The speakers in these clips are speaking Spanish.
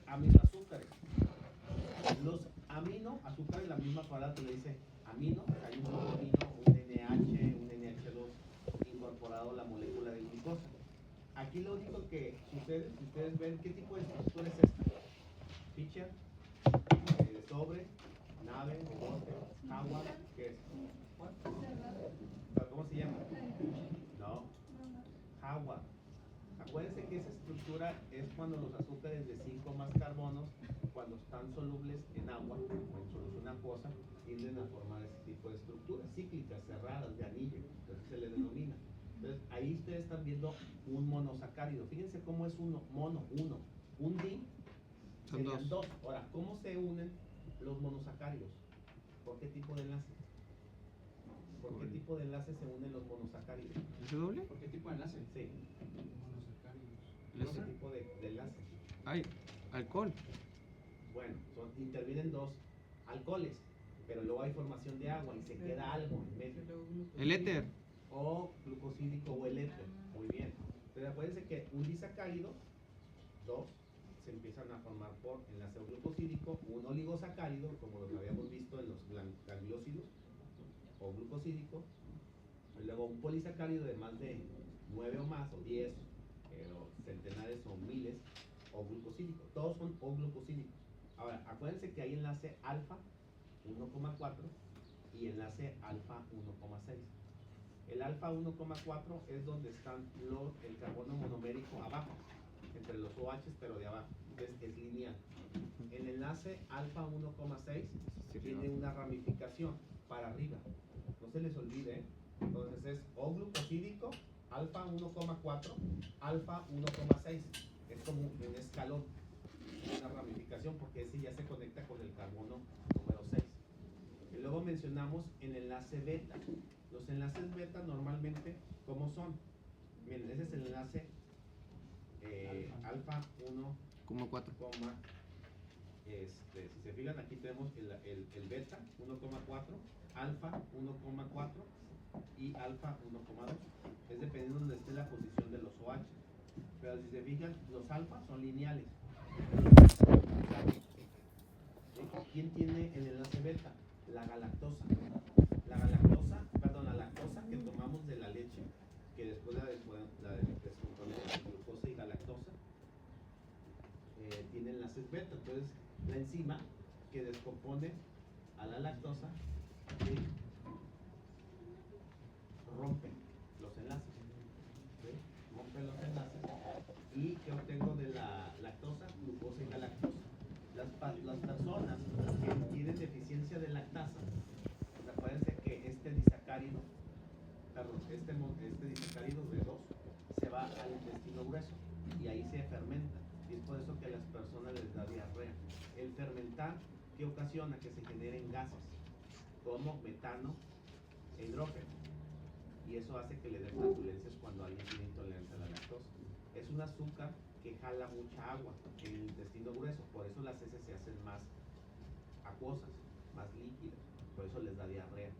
aminoazúcares. Los aminoazúcares, la misma palabra te le dice amino, hay un grupo amino, un NH, un NH2 incorporado a la molécula de glucosa. Aquí lo único que sucede, si ustedes ven, ¿qué tipo de estructura es esta? Ficha, sobre, nave, o bote, agua, ¿qué es? ¿Cómo se llama? No, agua. Acuérdense que esa estructura es cuando los azúcares de 5 más carbonos, cuando están solubles en agua o en solución acuosa, tienden a formar ese tipo de estructuras cíclicas, cerradas, de anillo, entonces se le denomina. Entonces ahí ustedes están viendo un monosacárido. Fíjense cómo es uno, mono, uno. Un di serían dos. Ahora, ¿cómo se unen los monosacáridos? ¿Por qué tipo de enlace? ¿Por qué tipo de enlace se unen los monosacáridos? ¿Es doble? ¿Por qué tipo de enlace? Sí. Monosacáridos. ¿Qué tipo de enlace? Ay, alcohol. Bueno, intervienen dos alcoholes, pero luego hay formación de agua y se queda algo en medio. El éter. O glucosídico o el éter. Muy bien. Entonces acuérdense que un disacárido, dos, se empiezan a formar por enlace glucosídico, un oligosacárido, como lo habíamos visto en los gangliósidos, o glucosídico, y luego un polisacárido de más de 9 o más, o 10, o centenares o miles, o glucosídico. Todos son o glucosídicos. Ahora, acuérdense que hay enlace alfa 1,4 y enlace alfa 1,6. El alfa 1,4 es donde están el carbono monomérico abajo, entre los OH, pero de abajo. Entonces es lineal. El enlace alfa 1,6 tiene una ramificación para arriba. No se les olvide, ¿eh? Entonces es O glucosídico, alfa 1,4, alfa 1,6. Es como un escalón, una ramificación, porque ese ya se conecta con el carbono número 6. Y luego mencionamos el enlace beta. Los enlaces beta normalmente, ¿cómo son? Miren, ese es el enlace alfa 1,4. Si se fijan, aquí tenemos el beta 1,4, alfa 1,4 y alfa 1,2. Es dependiendo de donde esté la posición de los OH. Pero si se fijan, los alfa son lineales. ¿Quién tiene el enlace beta? La galactosa. La lactosa que tomamos de la leche, que después la descompone en glucosa y galactosa, tiene enlaces beta. Entonces, la enzima que descompone a la lactosa, ¿sí?, rompe los enlaces. ¿Sí? Rompe los enlaces. ¿Y qué obtengo de la lactosa? Glucosa y galactosa. Las personas que tienen deficiencia de lactasa, acuérdense que este disacárido de 2 se va al intestino grueso y ahí se fermenta. Y es por eso que a las personas les da diarrea. El fermentar, ¿qué ocasiona? Que se generen gases como metano e hidrógeno. Y eso hace que le den flatulencias cuando alguien tiene intolerancia a la lactosa. Es un azúcar que jala mucha agua en el intestino grueso, por eso las heces se hacen más acuosas, más líquidas, por eso les da diarrea.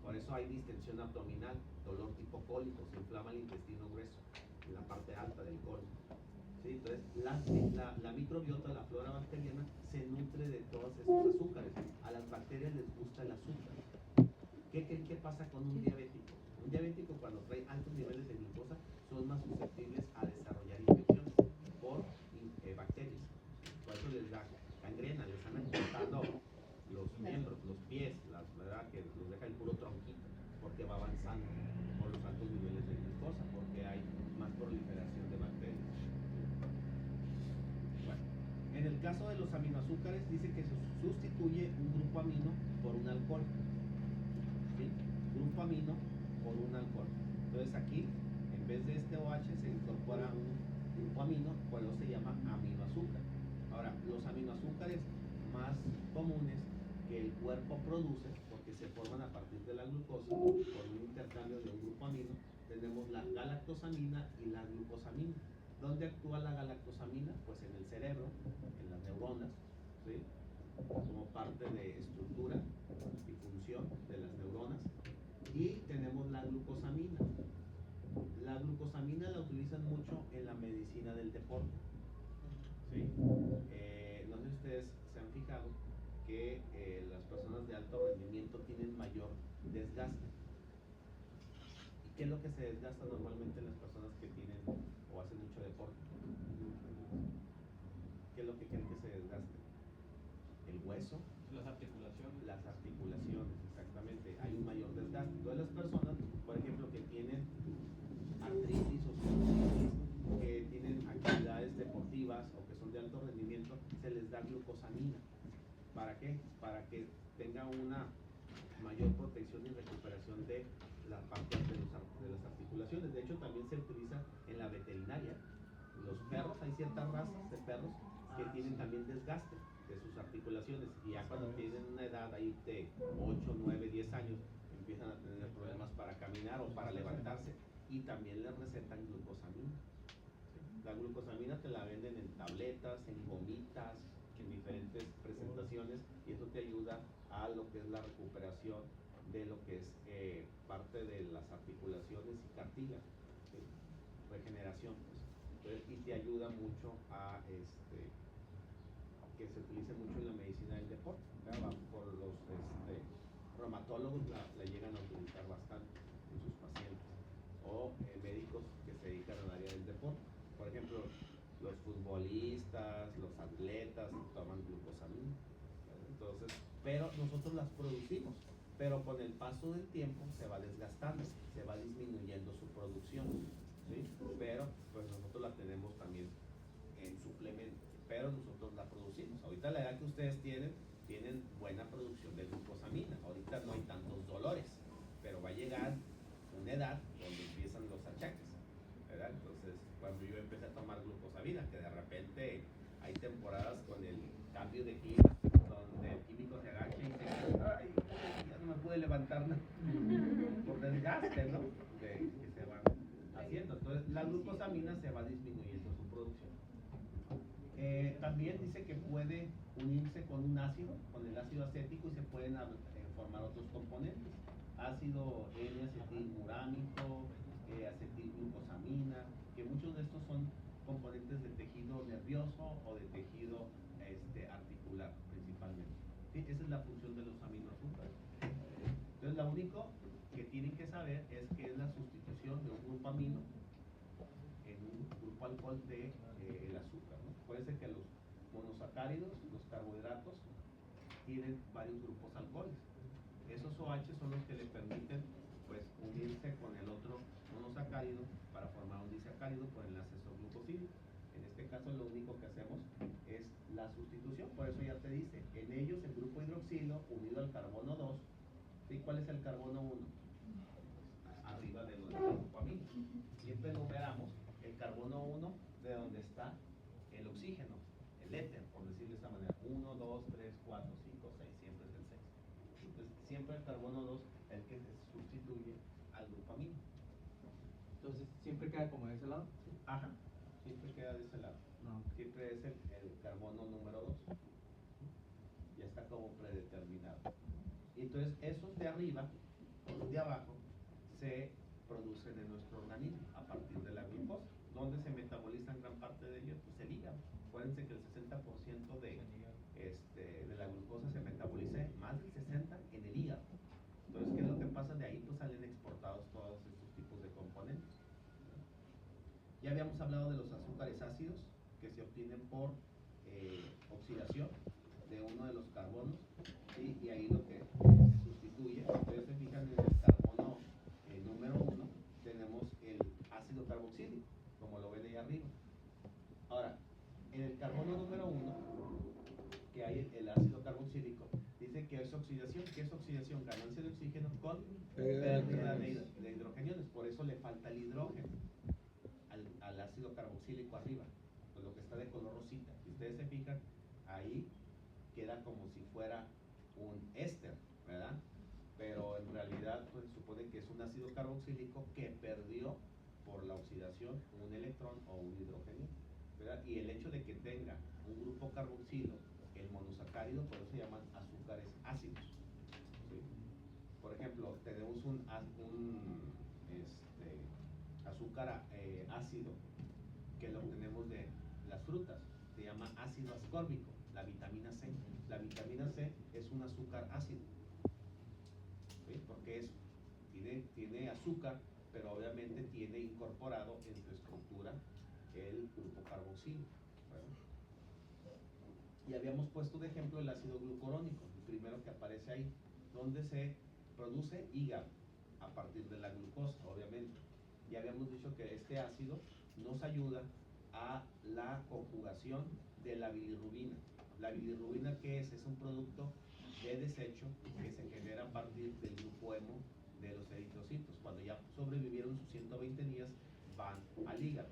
Por eso hay distensión abdominal, dolor tipo cólico, se inflama el intestino grueso, en la parte alta del colon. ¿Sí? Entonces, la microbiota, la flora bacteriana, se nutre de todos esos azúcares. A las bacterias les gusta el azúcar. ¿Qué creen que pasa con un diabético? Un diabético, cuando trae altos niveles de glucosa, son más susceptibles a desarrollar infecciones por bacterias. Por eso les da gangrena, les andan cortando los miembros, los pies, ¿verdad? Que los deja el puro tronquito, porque va avanzando por los altos niveles de glucosa, porque hay más proliferación de bacterias. Bueno, en el caso de los aminoazúcares, dice que se sustituye un grupo amino por un alcohol. ¿Sí? Grupo amino por un alcohol. Entonces aquí, en vez de este OH, se incorpora un grupo amino, por eso se llama aminoazúcar. Ahora, los aminoazúcares más comunes que el cuerpo produce, porque se forman a partir de la glucosa, por un intercambio de un grupo amino, tenemos la galactosamina y la glucosamina. ¿Dónde actúa la galactosamina? Pues en el cerebro, en las neuronas, ¿sí?, como parte de estructura y función de las neuronas. Y tenemos la glucosamina. La glucosamina la utilizan mucho en la medicina del deporte, ¿sí? que las personas de alto rendimiento tienen mayor desgaste. ¿Y qué es lo que se desgasta normalmente en las personas que tienen o hacen mucho deporte? ¿Qué es lo que creen que se desgaste? El hueso, Las articulaciones. las articulaciones, exactamente. Hay un mayor desgaste. Entonces las personas, por ejemplo, que tienen artritis o cistitis, que tienen actividades deportivas o que son de alto rendimiento, se les da glucosamina. ¿Para qué? Para que tenga una mayor protección y recuperación de la parte de las articulaciones. De hecho, también se utiliza en la veterinaria. Los perros, hay ciertas razas de perros que tienen también desgaste de sus articulaciones y ya cuando tienen una edad ahí de 8, 9, 10 años empiezan a tener problemas para caminar o para levantarse y también les recetan glucosamina. La glucosamina te la venden en tabletas, en gomitas, en diferentes presentaciones y eso te ayuda a lo que es la recuperación de lo que es parte de las articulaciones y cartílago, ¿sí? Regeneración, pues. Entonces, y te ayuda mucho a que se utilice mucho en la medicina del deporte, ¿verdad? Por los reumatólogos la llegan a utilizar bastante en sus pacientes o médicos que se dedican al área del deporte. Por ejemplo, los futbolistas, los atletas toman glucosamina, ¿verdad? Entonces, pero nosotros las producimos, pero con el paso del tiempo se va desgastando, se va disminuyendo su producción, ¿sí? Pero pues nosotros la tenemos también en suplemento, pero nosotros la producimos. Ahorita la edad que ustedes tienen buena producción de glucosamina. Ahorita no hay tantos dolores, pero va a llegar una edad donde empiezan los achaques, ¿verdad? Entonces, cuando yo empecé a tomar glucosamina, que de repente hay temporadas con el cambio de clima, donde el químico se agacha y dice, ay, ya no me pude levantar por desgaste, ¿no? Que se van haciendo. Entonces, la glucosamina se va disminuyendo su producción. También dice que puede unirse con un ácido, con el ácido acético y se pueden formar otros componentes. Ácido N-acetilmurámico, acetilglucosamina, que muchos de estos son componentes de tejido nervioso o de tejido articular principalmente. ¿Sí? Esa es la función de los aminoácidos. Entonces, lo único que tienen que saber es que es la sustitución de un grupo amino en un grupo alcohol de el azúcar, ¿no? Puede ser que los monosacáridos, los carbohidratos, tienen varios grupos alcoholes. Esos OH son los que le permiten pues unirse con el otro monosacárido para formar un disacárido por enlace glucosídeo. En este caso lo único que hacemos es la sustitución, por eso ya te dice, en ellos el grupo hidroxilo unido al carbono 2, ¿sí? ¿Cuál es el carbono 1? Arriba de los grupo amino. Siempre numeramos el carbono 1 de donde está el oxígeno, el éter, por decirlo de esta manera. 1, 2, 3, 4, 5, 6, siempre es el 6. Entonces, siempre el carbono 2 es el que se sustituye al grupo amino. Entonces, ¿siempre queda como de ese lado? Ajá, siempre queda de ese lado. No. Siempre es el carbono número 2. Ya está como predeterminado. Y entonces, esos de arriba, los de abajo, se producen en nuestro organismo a partir de la glucosa. ¿Dónde se metabolizan gran parte de ellos? Pues el hígado. Acuérdense que el 60% de la glucosa se metaboliza, más del 60% en el hígado. Entonces, ¿qué es lo que pasa? De ahí pues salen exportados todos estos tipos de componentes. Ya habíamos hablado de los azúcares ácidos que se obtienen por oxidación de uno de los carbonos, ¿sí? Y ahí lo que se sustituye, ustedes se fijan en el carbono número 1, tenemos el ácido carboxílico, como lo ven ahí arriba. Ahora, en el carbono número 1, que hay el ácido carboxílico, dice que es oxidación. ¿Qué es oxidación? Ganancia de oxígeno con pérdida de hidrogeniones. Por eso le falta el hidrógeno al ácido carboxílico arriba, pues lo que está de color rosita. Si ustedes se fijan, ahí queda como si fuera un éster, ¿verdad? Pero en realidad pues, se supone que es un ácido carboxílico que perdió por la oxidación un electrón o un hidrógeno, ¿verdad? Y el hecho de que tenga un grupo carboxilo, el monosacárido, por eso se llaman azúcares ácidos, ¿sí? Por ejemplo, tenemos un azúcar ácido que lo obtenemos de las frutas, se llama ácido ascórbico. la vitamina C. La vitamina C es un azúcar ácido, ¿sí? Porque tiene azúcar, pero obviamente tiene incorporado en su estructura el grupo carboxilo. Bueno, y habíamos puesto de ejemplo el ácido glucurónico, el primero que aparece ahí, donde se produce hígado a partir de la glucosa, obviamente. Y habíamos dicho que este ácido nos ayuda a la conjugación de la bilirrubina. La bilirrubina, ¿qué es? Es un producto de desecho que se genera a partir del grupo hemo de los eritrocitos. Cuando ya sobrevivieron sus 120 días, van al hígado.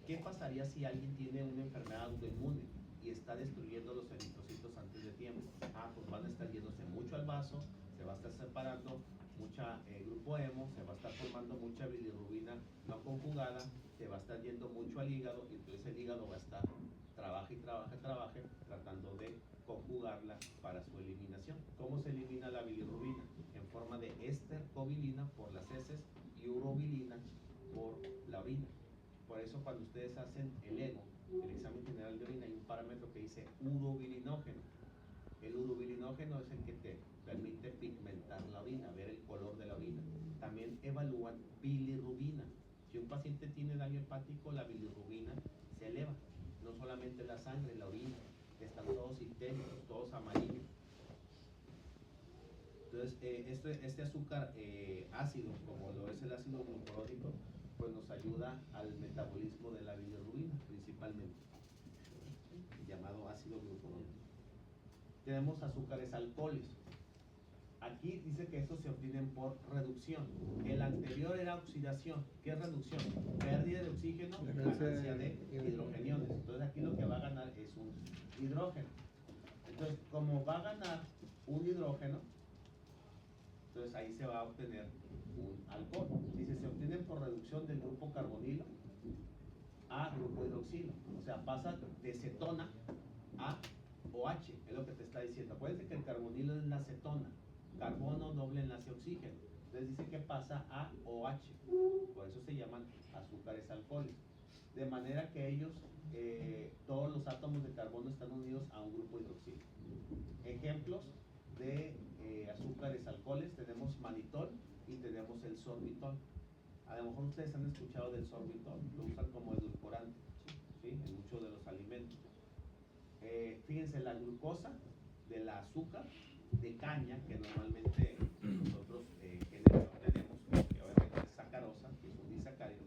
¿Qué pasaría si alguien tiene una enfermedad autoinmune y está destruyendo los eritrocitos antes de tiempo? Pues van a estar yéndose mucho al vaso, se va a estar separando mucha grupo hemo, se va a estar formando mucha bilirrubina no conjugada, se va a estar yendo mucho al hígado, y entonces el hígado va a estar trabaje, tratando de conjugarla para su eliminación. ¿Cómo se elimina la bilirrubina? En forma de estercobilina por las heces y urobilina por la orina. Por eso cuando ustedes hacen el EGO, el examen general de orina, hay un parámetro que dice urobilinógeno. El urobilinógeno es el que te permite pigmentar la orina, ver el color de la orina. También evalúan bilirrubina. Si un paciente tiene daño hepático, la bilirrubina se eleva. No solamente la sangre, la orina, están todos sistémicos, todos amarillos. Entonces, este azúcar ácido, como lo es el ácido glucurónico, pues nos ayuda al metabolismo de la bilirrubina, principalmente, llamado ácido glucurónico. Tenemos azúcares alcoholes. Aquí dice que estos se obtienen por reducción. El anterior era oxidación. ¿Qué es reducción? Pérdida de oxígeno, ganancia de hidrogeniones. Entonces aquí lo que va a ganar es un hidrógeno. Entonces, como va a ganar un hidrógeno, entonces ahí se va a obtener un alcohol. Dice, se obtienen por reducción del grupo carbonilo a grupo hidroxilo. O sea, pasa de cetona a OH, es lo que te está diciendo. Acuérdense que el carbonilo es la cetona, carbono doble enlace oxígeno. Entonces dice que pasa a OH, por eso se llaman azúcares alcohólicos. De manera que ellos, todos los átomos de carbono están unidos a un grupo hidroxilo. Ejemplos de azúcares alcoholes, tenemos manitol y tenemos el sorbitol. A lo mejor ustedes han escuchado del sorbitol, lo usan como edulcorante, ¿sí? En muchos de los alimentos. Fíjense, la glucosa del azúcar de caña, que normalmente nosotros tenemos, que obviamente es sacarosa, que es un disacárido,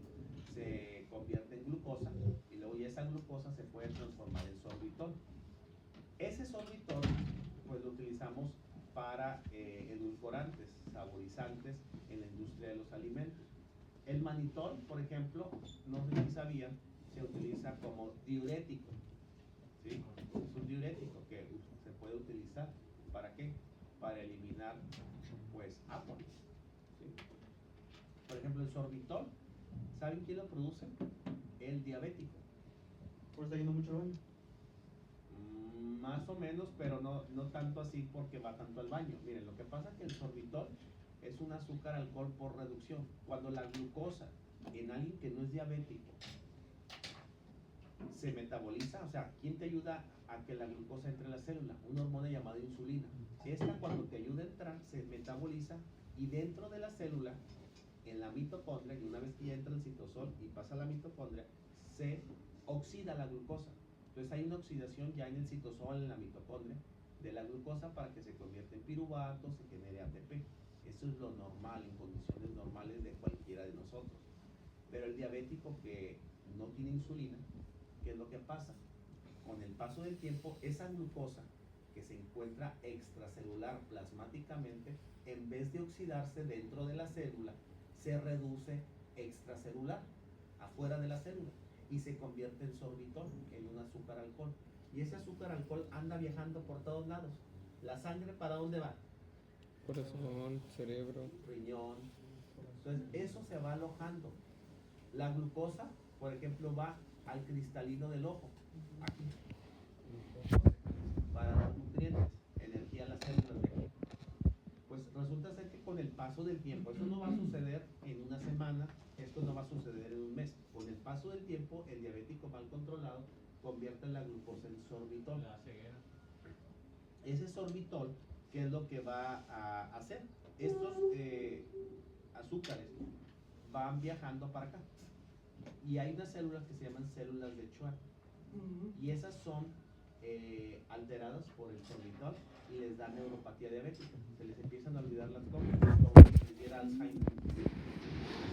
se convierte en glucosa y luego ya esa glucosa se puede transformar en sorbitol. Ese sorbitol pues lo utilizamos para edulcorantes, saborizantes en la industria de los alimentos. El manitol, por ejemplo, no sé si sabían, se utiliza como diurético. ¿Sí? Es un diurético que se puede utilizar. ¿Para qué? Para eliminar pues agua. ¿Sí? Por ejemplo, el sorbitol, ¿saben quién lo produce? El diabético. ¿Por está yendo mucho al baño? Más o menos, pero no tanto así porque va tanto al baño. Miren, lo que pasa es que el sorbitol es un azúcar alcohol por reducción. Cuando la glucosa en alguien que no es diabético se metaboliza, o sea, ¿quién te ayuda a que la glucosa entre en la célula? Una hormona llamada insulina. Esta, cuando te ayuda a entrar, se metaboliza y dentro de la célula, en la mitocondria, y una vez que ya entra el citosol y pasa a la mitocondria, se oxida la glucosa. Entonces hay una oxidación ya en el citosol, en la mitocondria, de la glucosa para que se convierta en piruvato, se genere ATP. Eso es lo normal, en condiciones normales de cualquiera de nosotros. Pero el diabético que no tiene insulina, ¿qué es lo que pasa? Con el paso del tiempo, esa glucosa que se encuentra extracelular plasmáticamente, en vez de oxidarse dentro de la célula, se reduce extracelular, afuera de la célula, y se convierte en sorbitol, en un azúcar alcohol. Y ese azúcar alcohol anda viajando por todos lados. ¿La sangre para dónde va? Corazón, cerebro. Riñón. Entonces, eso se va alojando. La glucosa, por ejemplo, va al cristalino del ojo, aquí, para dar nutrientes, energía a las células de aquí. Pues resulta ser que con el paso del tiempo, esto no va a suceder en una semana, esto no va a suceder en un mes. Con el paso del tiempo, el diabético mal controlado convierte la glucosa en sorbitol. La ceguera. ese sorbitol, ¿qué es lo que va a hacer? Estos azúcares van viajando para acá. Y hay unas células que se llaman células de Schwann. Y esas son alteradas por el sorbitol y les da neuropatía diabética. Se les empiezan a olvidar las cosas, como si les diera Alzheimer.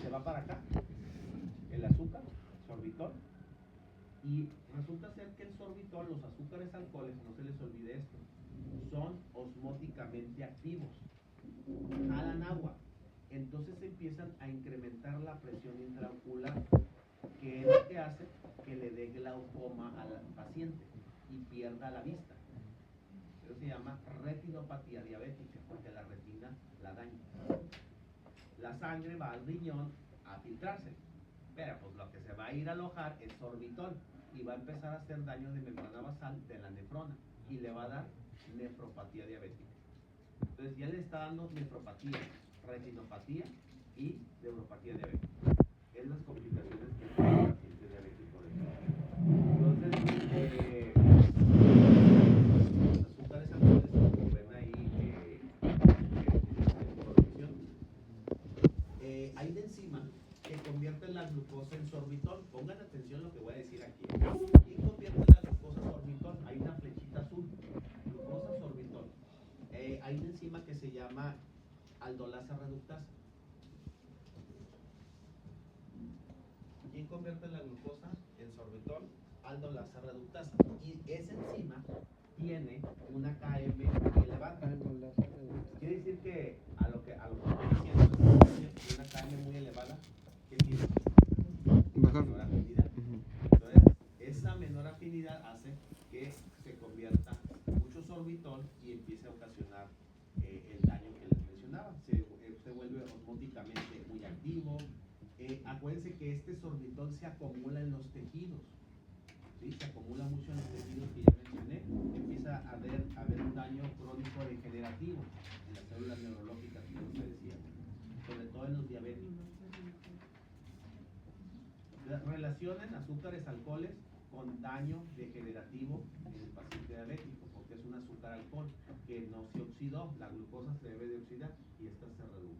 Se va para acá el azúcar, sorbitol, y resulta ser que el sorbitol, los azúcares alcoholes, no se les olvide esto, son osmóticamente activos, jalan agua, entonces empiezan a incrementar la presión intraocular, que es lo que hace que le dé glaucoma al paciente y pierda la vista. Eso se llama retinopatía diabética, porque la retina la daña. La sangre va al riñón a filtrarse, pero pues lo que se va a ir a alojar es sorbitol y va a empezar a hacer daño de membrana basal de la nefrona y le va a dar nefropatía diabética. Entonces ya le está dando nefropatía, retinopatía y neuropatía diabética. Es las complicaciones que tiene el paciente diabético. Entonces, los azúcares alcoholes, como ven ahí en producción, hay una enzima que convierte la glucosa en sorbitol. Pongan atención a lo que voy a decir aquí. ¿Quién convierte la glucosa en sorbitol? Hay una flechita azul, glucosa sorbitol. Hay una enzima que se llama aldolasa reductasa. ¿Quién convierte la glucosa en sorbitol? Aldolasa reductasa. Y esa enzima tiene una Km muy elevada. Quiere decir que a lo que estoy diciendo, una Km muy elevada, ¿qué tiene? Menor afinidad. Entonces, esa menor afinidad hace que se convierta mucho sorbitol y empiece a ocasionar el daño que les mencionaba. Se vuelve osmóticamente muy activo. Acuérdense que este sorbitol se acumula en los tejidos, ¿sí? Se acumula mucho en los tejidos que ya mencioné. Empieza a haber un daño crónico degenerativo en las células neurológicas, como se decía, sobre todo en los diabéticos. Relacionen azúcares alcoholes con daño degenerativo en el paciente diabético, porque es un azúcar alcohol que no se oxidó, la glucosa se debe de oxidar y esta se redujo.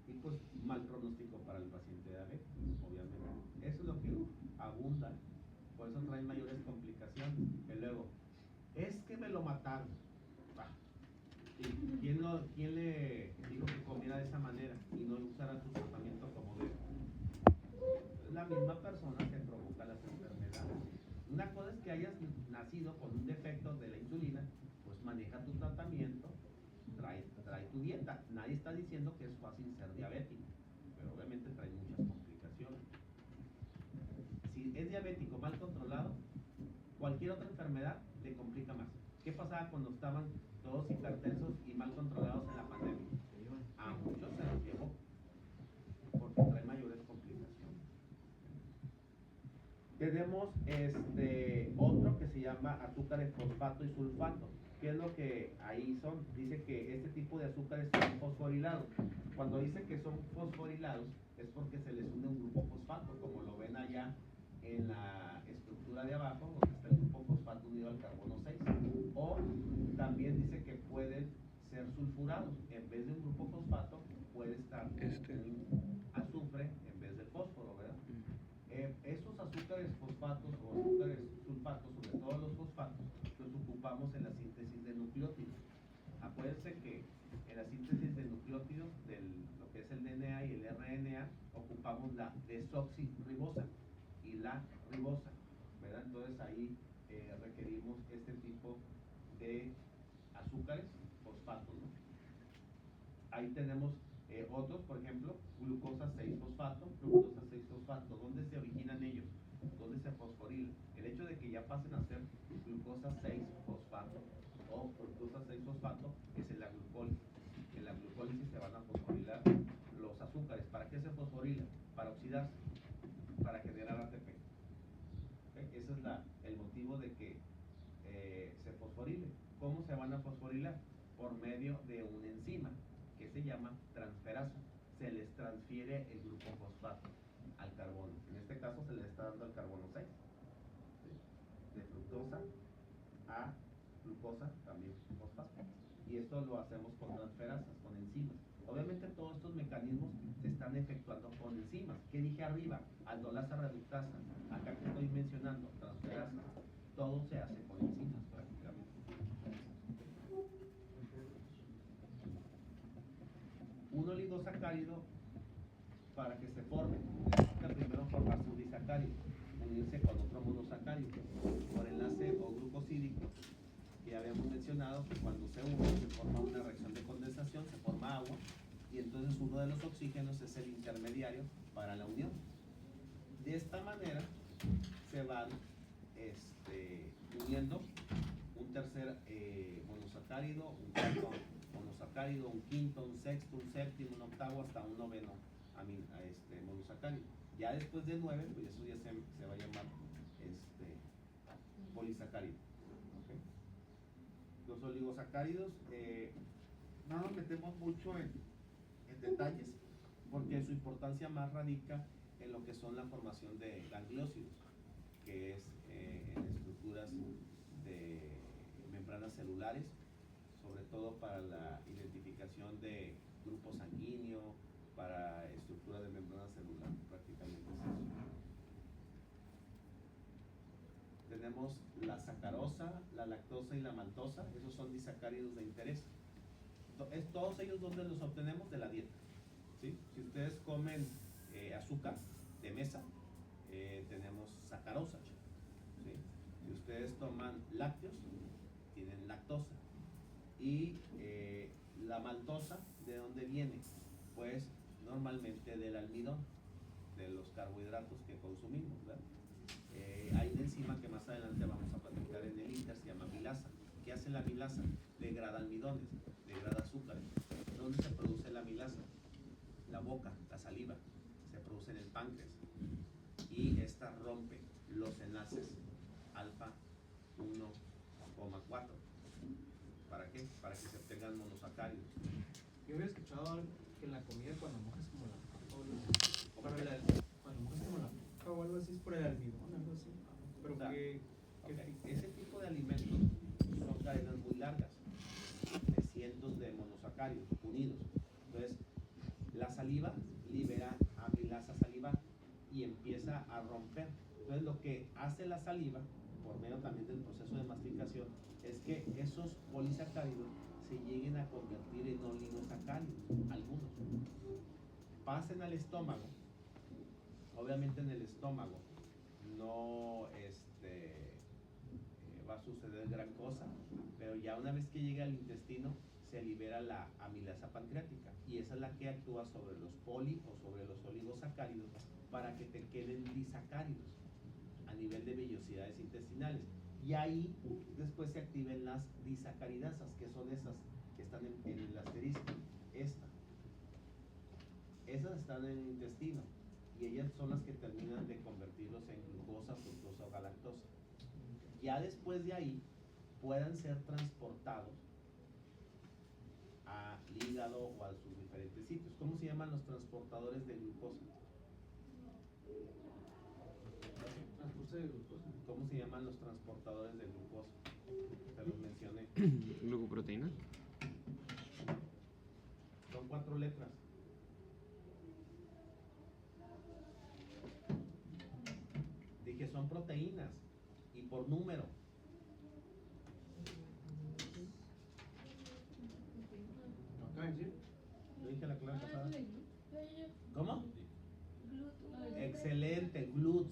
Y pues mal pronóstico para el paciente diabético, obviamente. Eso es lo que abunda, por eso trae mayores complicaciones. Que luego, es que me lo mataron. ¿Quién le dijo que comiera de esa manera y no usara su tratamiento como debe? Es la misma persona que provoca las enfermedades. Una cosa es que hayas nacido con un defecto de la insulina, pues maneja tu tratamiento, trae tu dieta. Nadie está diciendo que es fácil ser diabético, pero obviamente trae muchas complicaciones. Si es diabético mal controlado, cualquier otra enfermedad le complica más. ¿Qué pasaba cuando estaban todos hipertensos y mal controlados en la pandemia? A muchos se los llevó porque trae mayores complicaciones. Tenemos otro que se llama azúcares fosfato y sulfato. ¿Qué es lo que ahí son? Dice que este tipo de azúcares son fosforilados. Cuando dice que son fosforilados es porque se les une un grupo fosfato, como lo ven allá en la estructura de abajo, donde está el grupo fosfato unido al carbono 6. O también dice que pueden ser sulfurados. En vez de un grupo fosfato, puede estar un azufre en vez de fósforo, ¿verdad? Esos azúcares fosfatos o azúcares sulfatos, sobre todo los fosfatos, los ocupamos en la síntesis de nucleótidos. Acuérdense que en la síntesis de nucleótidos, lo que es el DNA y el RNA, ocupamos la desoxirribosa y la ribosa, ¿verdad? Entonces ahí requerimos este tipo de azúcares fosfatos, ¿no? Ahí tenemos otros, por ejemplo, glucosa 6-fosfato, fructosa 6-fosfato. ¿Dónde se originan ellos? ¿Dónde se fosforilan? El hecho de que ya pasen a ser glucosa 6-fosfato o fructosa 6-fosfato es en la glucólisis. En la glucólisis se van a fosforilar los azúcares. ¿Para qué se fosforilan? Para oxidarse, para generar ATP. ¿Okay? Ese es el motivo de que se fosforilen. ¿Cómo se van a fosforilar? Por medio de una enzima que se llama transferasa. Se les transfiere el grupo fosfato al carbono. En este caso se le está dando el carbono 6, ¿sí? De fructosa glucosa, también fosfato. Y esto lo hacemos con transferasas, con enzimas. Obviamente todos estos mecanismos se están efectuando con enzimas. ¿Qué dije arriba? Aldolasa reductasa. Acá que estoy mencionando, transferasa. Todo se hace con enzimas prácticamente. Un oligosacárido, para que se forme, necesita primero formarse un disacárido, unirse con otro monosacárido por enlace o glucosídico, que ya habíamos mencionado que cuando se une se forma una reacción de condensación, se forma agua, y entonces uno de los oxígenos es el intermediario para la unión. De esta manera se van uniendo un tercer monosacárido, un cuarto monosacárido, un quinto, un sexto, un séptimo, un octavo, hasta un noveno monosacárido. Ya después de 9, pues eso ya se va a llamar polisacárido. ¿Okay? Los oligosacáridos, no nos metemos mucho en detalles, porque su importancia más radica en lo que son la formación de gangliósidos, que es en estructuras de membranas celulares, sobre todo para la identificación de grupo sanguíneo, para estructura de membrana celular, prácticamente es eso. Tenemos la sacarosa, la lactosa y la maltosa, esos son disacáridos de interés. Todos ellos, ¿dónde los obtenemos? De la dieta. ¿Sí? Si ustedes comen azúcar de mesa, tenemos sacarosa. ¿Sí? Si ustedes toman lácteos, tienen lactosa. Y la maltosa, ¿de dónde viene? Pues normalmente del almidón, de los carbohidratos que consumimos, ¿verdad? Hay una enzima que más adelante vamos a platicar en el Inter, se llama milasa. ¿Qué hace la milasa? Degrada almidones, degrada azúcares. ¿Dónde se produce la milasa? La boca, la saliva, se produce en el páncreas. Y esta rompe los enlaces alfa 1,4. ¿Para qué? Para que se obtengan monosacáridos. Yo había escuchado que en la comida cuando mojas como la papa o algo así, cuando mojas como la papa o algo así es por el almidón, algo así. Pero O sea, que ese tipo de alimentos son cadenas muy largas, de cientos de monosacáridos unidos. Entonces, la saliva libera amilasa salivar y empieza a romper. Entonces, lo que hace la saliva, por medio también del proceso de masticación, es que esos polisacáridos se lleguen a convertir en oligosacáridos, algunos. Pasen al estómago. Obviamente en el estómago no va a suceder gran cosa, pero ya una vez que llega al intestino se libera la amilasa pancreática y esa es la que actúa sobre los poli o sobre los oligosacáridos para que te queden disacáridos a nivel de vellosidades intestinales. Y ahí después se activen las disacaridasas, que son esas que están en el asterisco. Esas están en el intestino y ellas son las que terminan de convertirlos en glucosa, fructosa o galactosa. Ya después de ahí puedan ser transportados al hígado o a sus diferentes sitios. ¿Cómo se llaman los transportadores de glucosa? transporte de glucosa. ¿Cómo se llaman los transportadores de glucosa? Te los mencioné. Glucoproteína. Son 4 letras. Dije son proteínas y por número. ¿Lo acaba de decir? Lo dije la clase pasada. ¿Cómo? Excelente, GLUTs.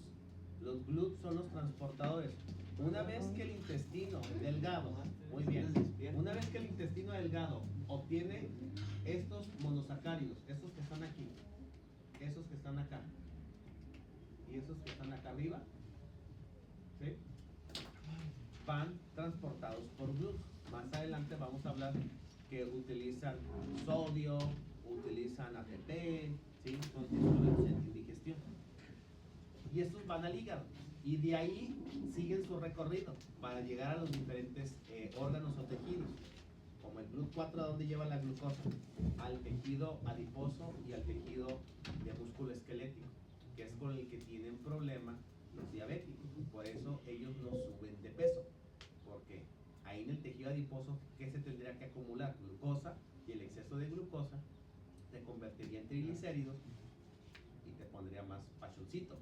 Los GLUTs son los transportadores. Una vez que el intestino delgado, muy bien, una vez que el intestino delgado obtiene estos monosacáridos, estos que están aquí, esos que están acá y esos que están acá arriba, ¿sí? Van transportados por GLUTs. Más adelante vamos a hablar que utilizan sodio, utilizan ATP, ¿sí? Son instrumentos en digestión. Y estos van al hígado y de ahí siguen su recorrido para llegar a los diferentes órganos o tejidos, como el GLUT4. ¿A dónde lleva la glucosa? Al tejido adiposo y al tejido de músculo esquelético, que es con el que tienen problema los diabéticos. Por eso ellos no suben de peso, porque ahí en el tejido adiposo, ¿qué se tendría que acumular? Glucosa, y el exceso de glucosa te convertiría en triglicéridos y te pondría más pachoncito.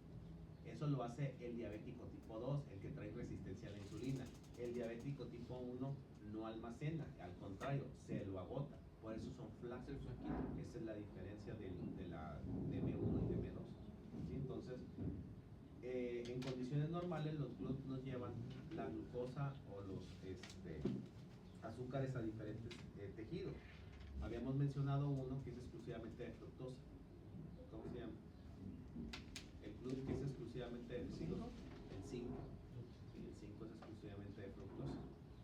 Eso lo hace el diabético tipo 2, el que trae resistencia a la insulina. El diabético tipo 1 no almacena, al contrario, se lo agota. Por eso son flacos. Esa es la diferencia de M1 y de M2. ¿Sí? Entonces, en condiciones normales los GLUT nos llevan la glucosa o los azúcares a diferentes tejidos. Habíamos mencionado uno que es exclusivamente de fructosa. ¿Cómo se llama? El GLUT que es exclusivamente de fructosa. El 5. Sí, el 5 es exclusivamente de fructosa.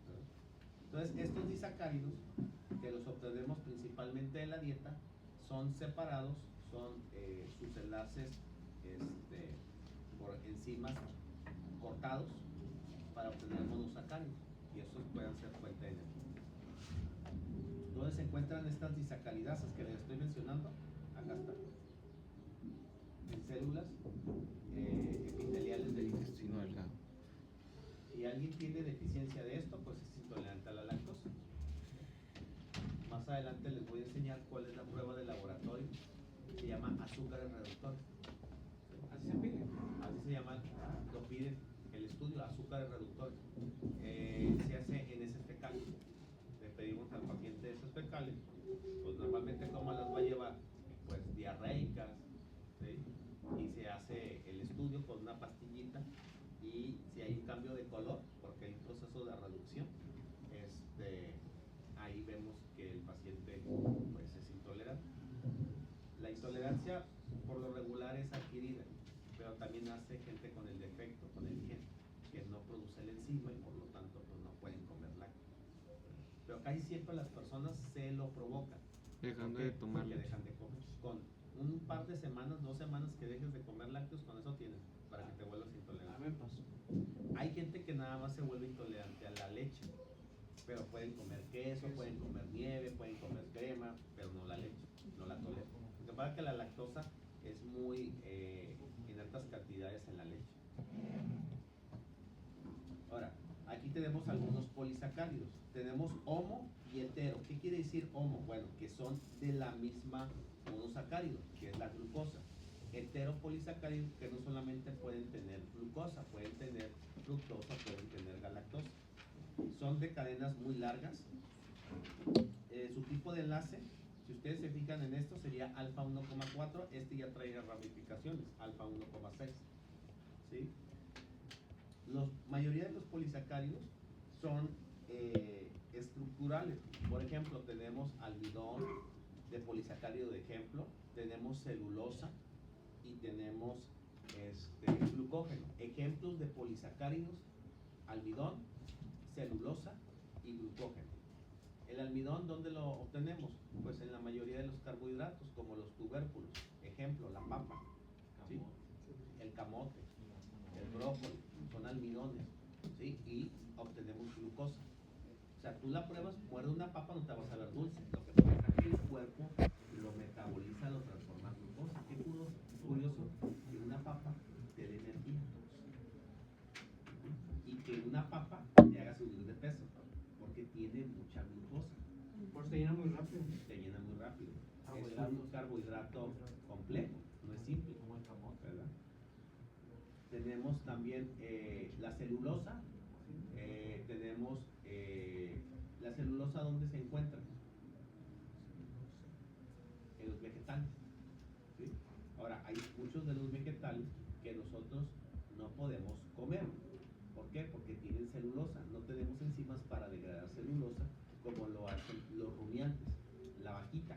¿Verdad? Entonces, estos disacáridos, que los obtenemos principalmente en la dieta, son separados, son sus enlaces por enzimas cortados para obtener monosacáridos, y esos pueden ser fuente de energía. ¿Dónde se encuentran estas disacaridasas que les estoy mencionando? Acá están. En células epiteliales del intestino delgado. Si alguien tiene deficiencia de esto, pues es intolerante a la lactosa. Más adelante les voy a enseñar cuál es la prueba de laboratorio. Se llama azúcares reductores. Así se pide. Así se llama, lo piden el estudio, azúcares reductores. Se hace en heces fecales. Le pedimos al paciente heces fecales, pues normalmente cómo las va a llevar, pues diarreicas, ¿sí? Y se hace el estudio con una pastillita, y si hay un cambio de color, porque hay un proceso de reducción, ahí vemos que el paciente pues es intolerante. La intolerancia por lo regular es adquirida, pero también hace gente con el defecto, con el gen, que no produce la enzima y por lo tanto pues no pueden comer lácteos. Pero casi siempre las personas se lo provocan. Dejando de tomar Porque leche. dejan de comer. Con un par de semanas, 2 semanas que dejes de comer lácteos, con eso tienes, para que te vuelvas A mí intolerante. me pasó. Hay gente que nada más se vuelve intolerante a la leche, pero pueden comer queso, pueden comer nieve, pueden comer crema, pero no la leche, no la toleran. Lo que pasa es que la lactosa es muy en altas cantidades en la leche. Ahora, aquí tenemos algunos polisacáridos. Tenemos homo y hetero. ¿Qué quiere decir homo? Bueno, que son de la misma monosacárido, que es la glucosa. Heteropolisacáridos que no solamente pueden tener glucosa, pueden tener fructosa, pueden tener galactosa. Son de cadenas muy largas. Su tipo de enlace, si ustedes se fijan en esto, sería alfa 1,4. Este ya trae ramificaciones, alfa 1,6. ¿Sí? La mayoría de los polisacáridos son estructurales. Por ejemplo, tenemos almidón de polisacárido de ejemplo, tenemos celulosa y tenemos glucógeno. Ejemplos de polisacáridos: almidón, celulosa y glucógeno. El almidón, ¿dónde lo obtenemos? Pues en la mayoría de los carbohidratos, como los tubérculos. Ejemplo, la papa, ¿sí? El camote, el brócoli, son almidones, ¿sí? Y obtenemos glucosa. O sea, tú la pruebas, muerde una papa, no te vas a ver dulce. Lo que pasa es que el cuerpo lo metaboliza, lo transforma en glucosa. Qué curioso que una papa te dé energía y que una papa te haga subir de peso, porque tiene mucha glucosa. Por eso se llena muy rápido. Te llena muy rápido. Es un carbohidrato complejo, no es simple, ¿verdad? Tenemos también la celulosa. Tenemos la celulosa, ¿dónde se encuentra? En los vegetales, ¿sí? Ahora, hay muchos de los vegetales que nosotros no podemos comer. ¿Por qué? Porque tienen celulosa. No tenemos enzimas para degradar celulosa como lo hacen los rumiantes. La vaquita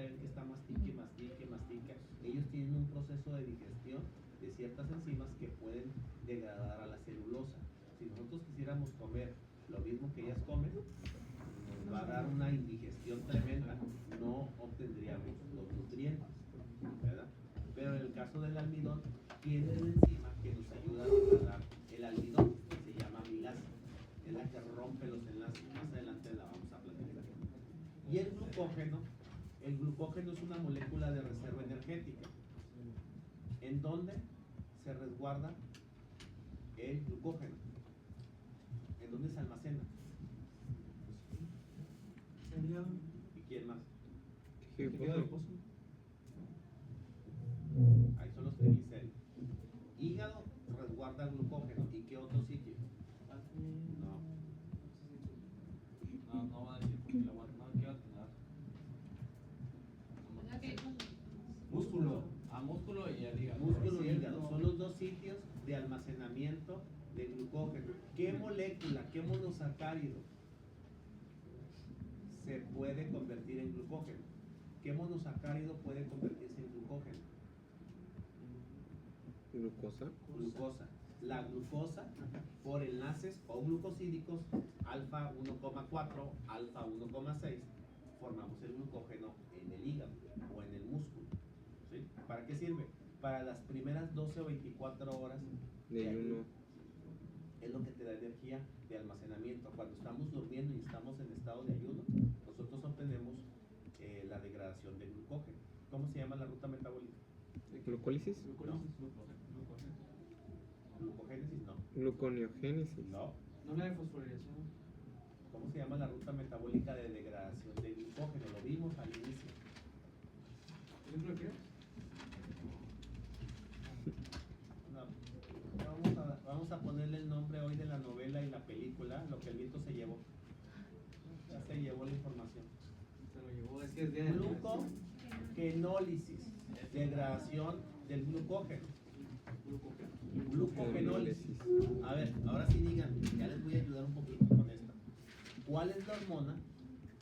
es que está mastique. Ellos tienen un proceso de digestión de ciertas enzimas que pueden degradar a la celulosa. Si nosotros quisiéramos comer lo mismo que ellas comen, nos va a dar una indigestión tremenda, no obtendríamos los nutrientes, ¿verdad? Pero en el caso del almidón, tiene una enzima que nos ayuda a degradar el almidón, que se llama amilasa, es la que rompe los enlaces. Más adelante la vamos a platicar. Y el glucógeno es una molécula de reserva energética. ¿En dónde se resguarda el glucógeno? ¿En dónde se almacena? Tejido adiposo. Ahí son los triglicéridos. Hígado resguarda glucógeno. ¿Y qué otro sitio? No. No va a decir porque la guarda. No, ¿qué va a tener? Músculo. A músculo y al hígado. Músculo y Cierto. hígado son los dos sitios de almacenamiento de glucógeno. ¿Qué molécula, qué monosacárido se puede convertir en glucógeno? ¿Qué monosacárido puede convertirse en glucógeno? Glucosa. Glucosa. La glucosa por enlaces o glucosídicos alfa 1,4, alfa 1,6 formamos el glucógeno en el hígado o en el músculo. ¿Sí? ¿Para qué sirve? Para las primeras 12 o 24 horas De ayuno. es lo que te da energía de almacenamiento. Cuando estamos durmiendo y estamos en estado de ayuno, nosotros obtenemos la degradación de glucógeno. ¿Cómo se llama la ruta metabólica? Glucólisis. Glucogénesis, no. Gluconeogénesis. No. No la de fosforilación. ¿Cómo se llama la ruta metabólica de degradación de glucógeno? Lo vimos al inicio. ¿Ejemplo qué? No. Vamos a ponerle el nombre hoy de la novela y la película, Lo que el viento se llevó. Ya se llevó la información. Se lo llevó, es que es día de Glucogenólisis, degradación del glucógeno. Glucogenólisis. A ver, ahora sí digan, ya les voy a ayudar un poquito con esto. ¿Cuál es la hormona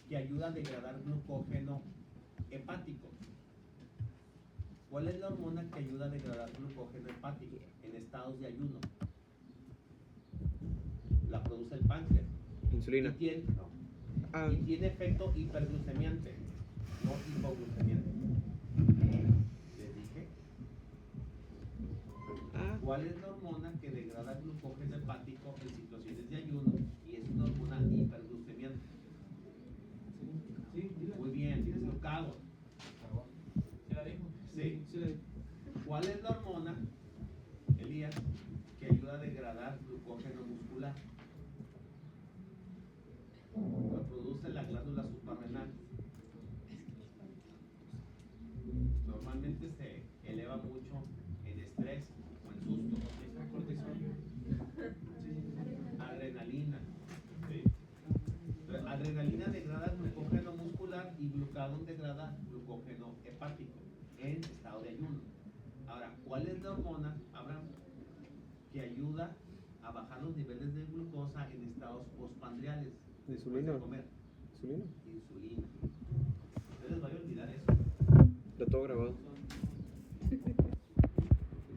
que ayuda a degradar glucógeno hepático? ¿Cuál es la hormona que ayuda a degradar glucógeno hepático en estados de ayuno? La produce el páncreas. Insulina. Y tiene, no. Ah, Y tiene efecto hiperglucemiante, no hipoglucemiante. Les dije. ¿Cuál es la hormona que degrada glucógeno hepático en situaciones de ayuno? Y es una hormona hiperglucemiante. Sí, dile. Muy bien, glucagón. ¿Se la dijo? Sí. Sí la dijo. ¿Cuál es la hormona, Elías, que ayuda a degradar glucógeno muscular? Lo produce la glándula suprarrenal. Normalmente se eleva mucho en estrés o en susto. Adrenalina. ¿Sí? Entonces, adrenalina degrada glucógeno muscular y glucagón degrada glucógeno hepático en estado de ayuno. Ahora, ¿cuál es la hormona, Abraham, que ayuda a bajar los niveles de glucosa en estados postprandiales? Insulina. Después de comer. Insulina. Insulina. ¿Ustedes les vaya a olvidar eso? Está todo grabado.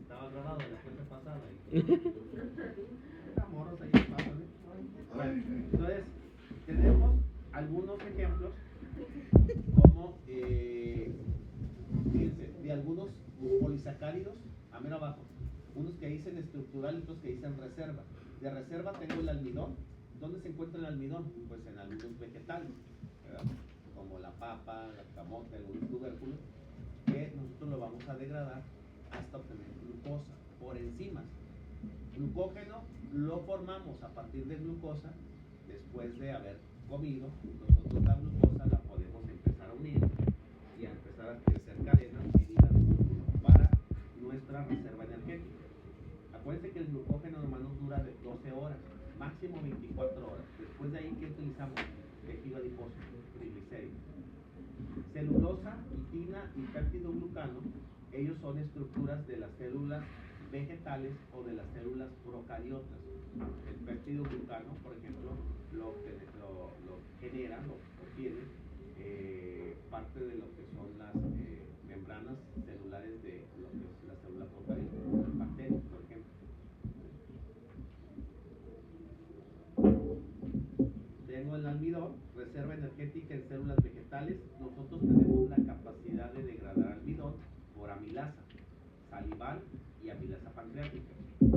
Estaba grabado la clase pasada. Morros ahí pasan, ¿eh? Bueno, entonces, tenemos algunos ejemplos como, fíjense, de algunos polisacáridos, a mero abajo, unos que dicen estructural y otros que dicen reserva. De reserva tengo el almidón. ¿Dónde se encuentra el almidón? Pues en algunos vegetales, ¿verdad? Como la papa, la camote, algunos tubérculos, que nosotros lo vamos a degradar hasta obtener glucosa por enzimas. Glucógeno lo formamos a partir de glucosa después de haber comido. Nosotros la glucosa la podemos empezar a unir y a empezar a crecer cadenas en hígado músculo para nuestra reserva energética. Acuérdense que el glucógeno normal nos dura de 12 horas, máximo 24 horas. Después de ahí, ¿qué utilizamos? Tejido adiposo, triglicéridos. Celulosa, quitina y péptido glucano, ellos son estructuras de las células vegetales o de las células procariotas. El péptido glucano, por ejemplo, lo genera, lo obtiene parte de lo que son las membranas celulares de lo que es la célula procariota, bacterias, por ejemplo. Tengo el almidón, reserva energética en células vegetales. Nosotros tenemos la capacidad de degradar almidón por amilasa salival y amilasa pancreática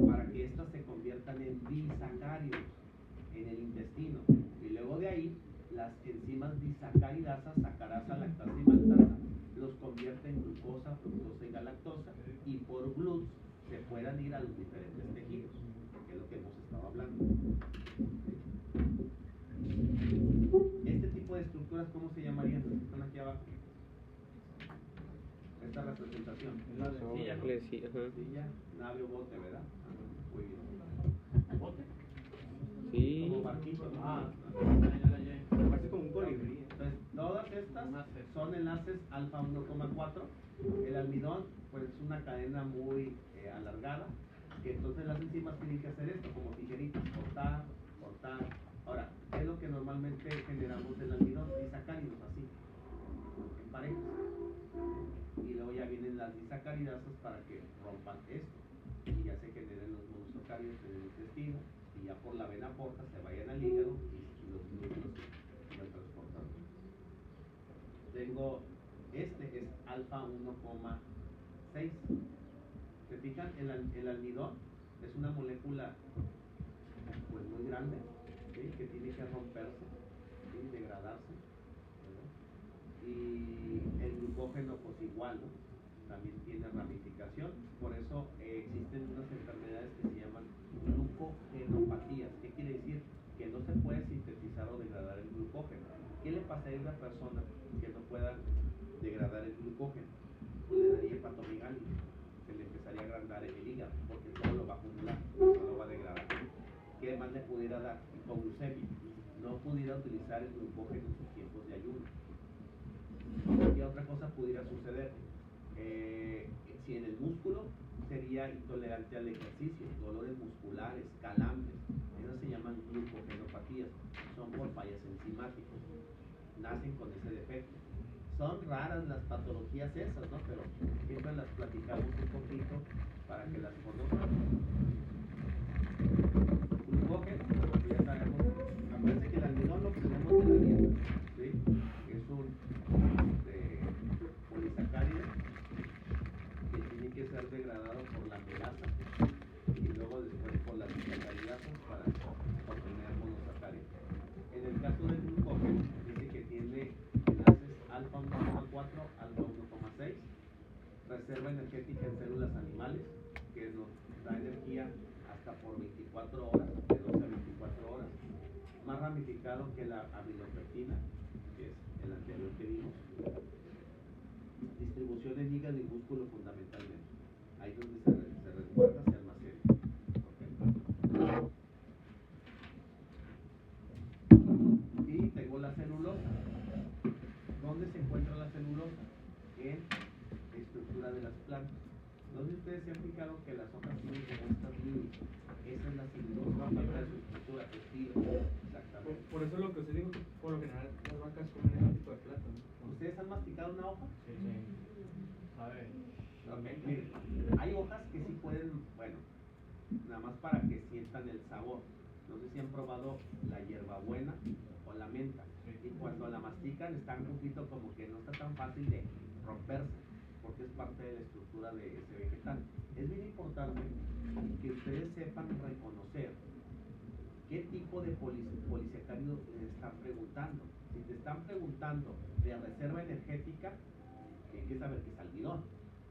para que éstas se conviertan en disacáridos en el intestino. Y luego de ahí, las enzimas disacaridasas, sacarasa, lactasa y maltasa, los convierte en glucosa, fructosa y galactosa, y por GLUT se puedan ir a los diferentes tejidos, que es lo que hemos estado hablando. Este tipo de estructuras, ¿cómo se llamarían? Están aquí abajo. esa representación? La de silla, ¿no? Sí, ajá. Silla, nave o bote, ¿verdad? Ajá, muy bien. ¿Bote? Sí. Como barquito, ¿no? Parece como un colibrí. Entonces, todas estas son enlaces alfa 1,4. El almidón, pues es una cadena muy alargada, que entonces las enzimas tienen que hacer esto, como tijeritas, cortar, cortar. Ahora, ¿qué es lo que normalmente generamos del almidón? Disacáridos, así, en parejas. Y luego ya vienen las disacáridasas para que rompan esto. Y ya se generen los monosacáridos en el intestino, y ya por la vena porta se vayan al hígado y los glúteos sigan transportando. Tengo, este es alfa 1,6. ¿Se fijan? El almidón es una molécula pues muy grande, ¿sí? Que tiene que romperse, ¿sí? Degradarse, ¿verdad? Y el glucógeno pues igual, ¿no? También tiene ramificación, por eso existen unas enfermedades que se llaman glucogenopatías. ¿Qué quiere decir? Que no se puede sintetizar o degradar el glucógeno. ¿Qué le pasaría a una persona que no pueda degradar el glucógeno? Pues le daría hepatomegalia, se le empezaría a agrandar el hígado, porque solo lo va a acumular, no lo va a degradar. ¿Qué más le pudiera dar? Hipoglucemia, no pudiera utilizar el glucógeno en sus tiempos de ayuno. ¿Qué otra cosa pudiera suceder? Si en el músculo sería intolerante al ejercicio, dolores musculares, calambres, esas se llaman glucogenopatías, son por fallas enzimáticas, nacen con ese defecto. Son raras las patologías esas, ¿no? Pero siempre las platicamos un poquito para que las conozcan. Glucógeno, pues ya sabemos, acuérdense que el almidón lo obtenemos de la dieta, ¿sí? Es un polisacárido que tiene que ser degradado por la melasa y luego después por las disacaridasas para obtener monosacáridos. En el caso del glucógeno, dice que tiene enlaces alfa 1,4, alfa 1,6, reserva energética en células animales, que nos da energía hasta por 24 horas, de 12 a 24 horas, más ramificado que la amilopectina, que es el anterior que vimos. Distribución en hígado y músculo fundamentalmente. Ahí es donde se resguarda, se almacena. Okay. Y tengo la celulosa. ¿Dónde se encuentra la celulosa? En la estructura de las plantas. No sé si ustedes se han fijado que las hojas tienen como estas líneas. Esa es la celulosa, parte de su estructura, tejido. Exactamente. Por eso lo que usted dijo, que por lo general las vacas comen ese tipo de plátano. ¿Ustedes han masticado una hoja? Sí. ¿Sabe? Okay. Miren, hay hojas que sí pueden, bueno, nada más para que sientan el sabor. No sé si han probado la hierbabuena o la menta. Sí. Y cuando la mastican están un poquito como que no está tan fácil de romperse, porque es parte de la estructura de ese vegetal. Es bien importante que ustedes sepan reconocer qué tipo de polisacárido les están preguntando. Si te están preguntando de reserva energética, hay que saber que es almidón.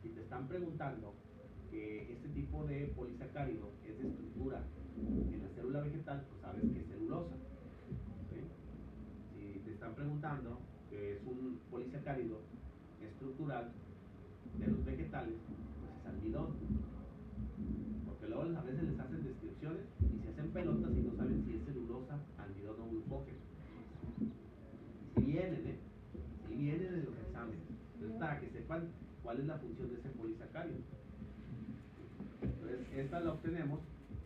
Si te están preguntando que este tipo de polisacárido es de estructura en la célula vegetal, pues sabes que es celulosa. ¿Sí? Si te están preguntando que es un polisacárido estructural de los vegetales, pues es almidón. Porque luego a veces les hacen descripciones y se hacen pelotas y no saben si es celulosa, almidón o glucógeno. Si vienen en los exámenes. Entonces, para que sepan cuál es la función de ese polisacárido. Entonces, esta la obtenemos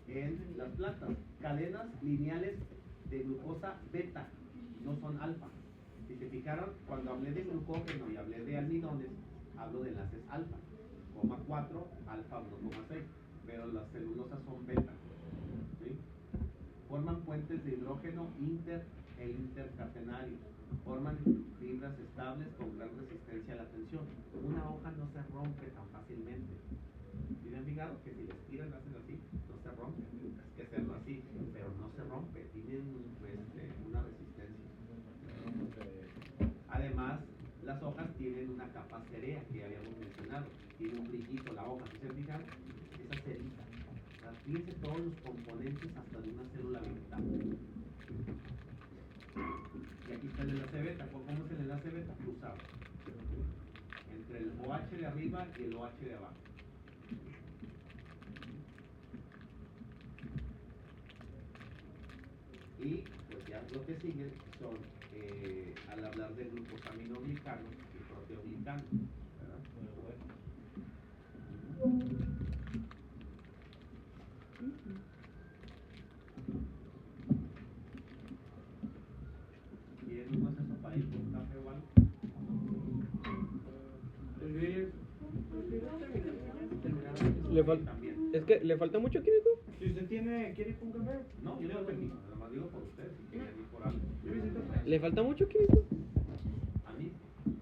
en las plantas. Cadenas lineales de glucosa beta, no son alfa. Si se fijaron, cuando hablé de glucógeno y hablé de almidones, hablo de enlaces alfa, 4, alfa 1,6, pero las celulosas son beta. ¿Sí? Forman puentes de hidrógeno inter e intercatenario. Forman fibras estables con gran resistencia a la tensión. Una hoja no se rompe tan fácilmente. ¿Sí me han fijado que si les tiran, hacen así, no se rompe? Es que hacerlo así, pero no se rompe. Tienen una resistencia. Además, las hojas tienen una capa cerea que habíamos mencionado. Tiene un brillito la hoja. ¿Sí se han fijado? Esa cerita. Fíjense todos los componentes hasta de una célula vegetal. Y aquí está el enlace beta. ¿Cómo es el enlace beta? Cruzado. Entre el OH de arriba arriba y el OH de abajo. Y pues ya lo que sigue son, al hablar de glucosaminoglicano y proteoglicano, ¿verdad? ¿Quieren un proceso para ir por un café o algo? También. Es que le falta mucho químico. Si usted quiere ir por un café, No, yo no lo termino, nada más digo por ustedes, si quieren ir por algo. Le falta mucho químico. A mí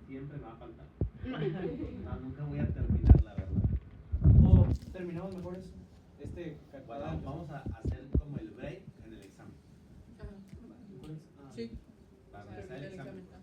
siempre me va a faltar. No, nunca voy a terminar, la verdad. o terminamos mejor eso. Bueno, vamos a hacer como el break en el examen. ¿Cuál es? Ah, Sí. Para Termina empezar el el examen. examen.